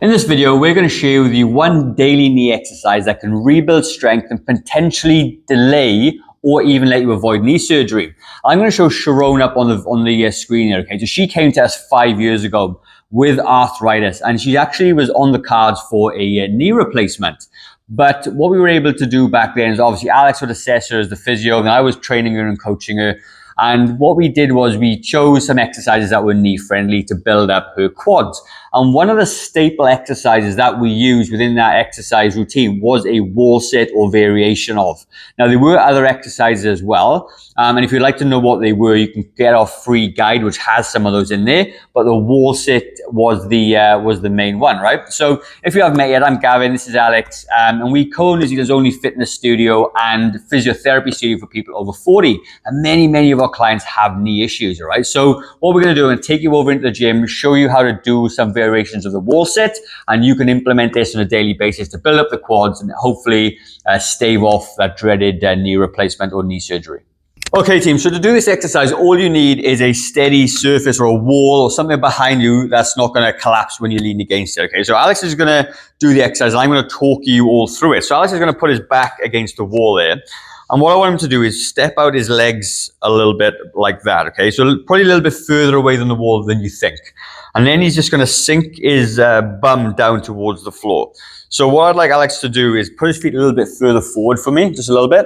In this video, we're going to share with you one daily knee exercise that can rebuild strength and potentially delay or even let you avoid knee surgery. I'm going to show Sharon up on the screen here. Okay, so she came to us 5 years ago with arthritis, and she actually was on the cards for a knee replacement. But what we were able to do back then is obviously Alex would assess her as the physio, and I was training her and coaching her. And what we did was we chose some exercises that were knee friendly to build up her quads. And one of the staple exercises that we used within that exercise routine was a wall sit or variation of. Now, there were other exercises as well. And if you'd like to know what they were, you can get our free guide, which has some of those in there. But the wall sit was the main one, right? So if you haven't met yet, I'm Gavin, this is Alex. And we co-own New Zealand's only fitness studio and physiotherapy studio for people over 40. And many of our clients have knee issues, all right? So what we're going to do, I'm going to take you over into the gym, show you how to do some variations of the wall sit, and you can implement this on a daily basis to build up the quads and hopefully stave off that dreaded knee replacement or knee surgery. Okay, team, so to do this exercise, all you need is a steady surface or a wall or something behind you that's not going to collapse when you lean against it, okay? So Alex is going to do the exercise, and I'm going to talk you all through it. So Alex is going to put his back against the wall there. And what I want him to do is step out his legs a little bit like that, okay? So probably a little bit further away than the wall than you think. And then he's just going to sink his bum down towards the floor. So what I'd like Alex to do is put his feet a little bit further forward for me, just a little bit.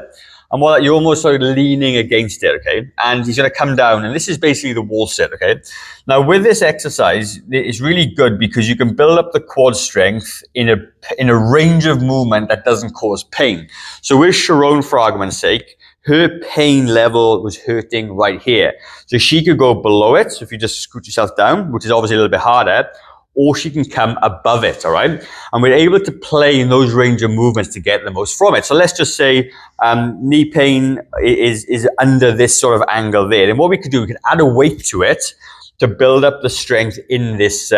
And what you're almost sort of leaning against it, okay? And he's going to come down, and this is basically the wall sit, okay? Now, with this exercise, it's really good because you can build up the quad strength in a range of movement that doesn't cause pain. So with Sharon, for argument's sake, her pain level was hurting right here. So she could go below it. So if you just scoot yourself down, which is obviously a little bit harder, or she can come above it, all right? And we're able to play in those range of movements to get the most from it. So let's just say knee pain is under this sort of angle there. And what we could do, we could add a weight to it to build up the strength in this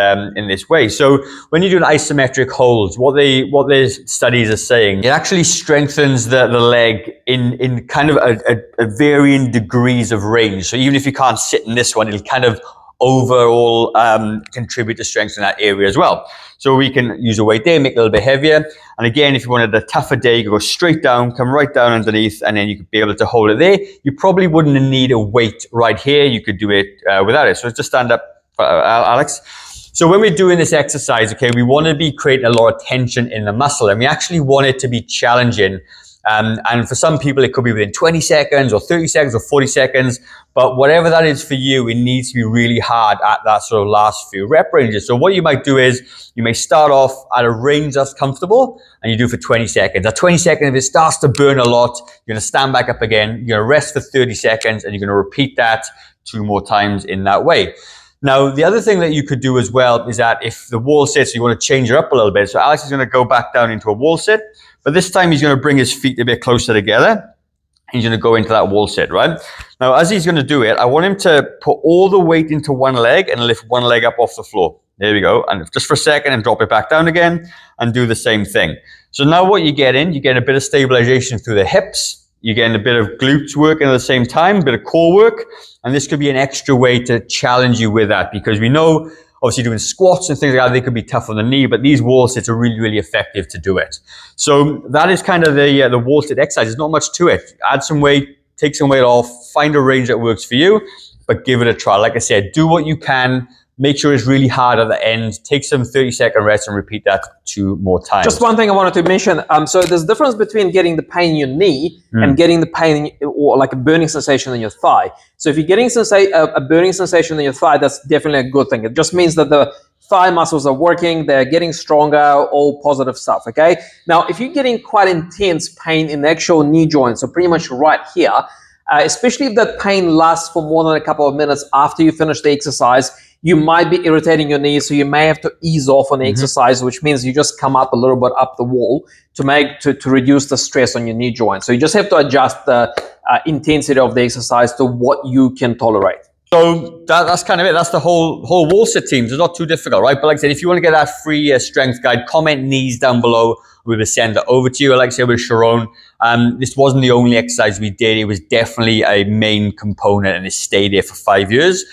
way. So when you do an isometric holds, what the studies are saying, it actually strengthens the leg in kind of a varying degrees of range. So even if you can't sit in this one, it'll kind of overall contribute to strength in that area as well. So we can use a weight there, make it a little bit heavier. And again, if you wanted a tougher day, you could go straight down, come right down underneath, and then you could be able to hold it there. You probably wouldn't need a weight right here. You could do it without it. So just stand up, Alex. So when we're doing this exercise, okay, we want to be creating a lot of tension in the muscle, and we actually want it to be challenging. And for some people, it could be within 20 seconds or 30 seconds or 40 seconds. But whatever that is for you, it needs to be really hard at that sort of last few rep ranges. So what you might do is you may start off at a range that's comfortable and you do for 20 seconds. At 20 seconds, if it starts to burn a lot, you're going to stand back up again. You're going to rest for 30 seconds and you're going to repeat that 2 more times in that way. Now, the other thing that you could do as well is that if the wall sits, you want to change it up a little bit. So Alex is going to go back down into a wall sit, but this time he's going to bring his feet a bit closer together. He's going to go into that wall sit, right? Now, as he's going to do it, I want him to put all the weight into one leg and lift one leg up off the floor. There we go. And just for a second and drop it back down again and do the same thing. So now what you get a bit of stabilization through the hips. You're getting a bit of glutes working at the same time, a bit of core work. And this could be an extra way to challenge you with that, because we know obviously doing squats and things like that, they could be tough on the knee, but these wall sits are really effective to do it. So that is kind of the wall sit exercise. There's not much to it. Add some weight, take some weight off, find a range that works for you, but give it a try. Like I said, do what you can. Make sure it's really hard at the end. Take some 30-second rest and repeat that 2 more times. Just one thing I wanted to mention. So there's a difference between getting the pain in your knee and getting the pain or like a burning sensation in your thigh. So if you're getting a burning sensation in your thigh, that's definitely a good thing. It just means that the thigh muscles are working, they're getting stronger, all positive stuff, okay? Now, if you're getting quite intense pain in the actual knee joint, so pretty much right here, especially if that pain lasts for more than a couple of minutes after you finish the exercise, you might be irritating your knees, so you may have to ease off on the exercise, which means you just come up a little bit up the wall to reduce the stress on your knee joint. So you just have to adjust the intensity of the exercise to what you can tolerate. So that's kind of it. That's the whole wall sit team. It's not too difficult, right? But like I said, if you want to get that free strength guide, comment knees down below. We will send it over to you. Like I said, with Sharon, This wasn't the only exercise we did. It was definitely a main component, and it stayed there for 5 years.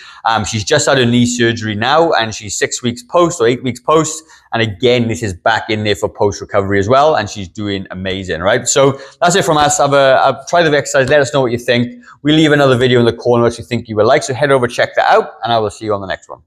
She's just had her knee surgery now, and she's 6 weeks post or 8 weeks post. And again, this is back in there for post recovery as well, and she's doing amazing, right? So that's it from us. Try the exercise. Let us know what you think. We'll leave another video in the corner which you think you will like. So head over, check that out, and I will see you on the next one.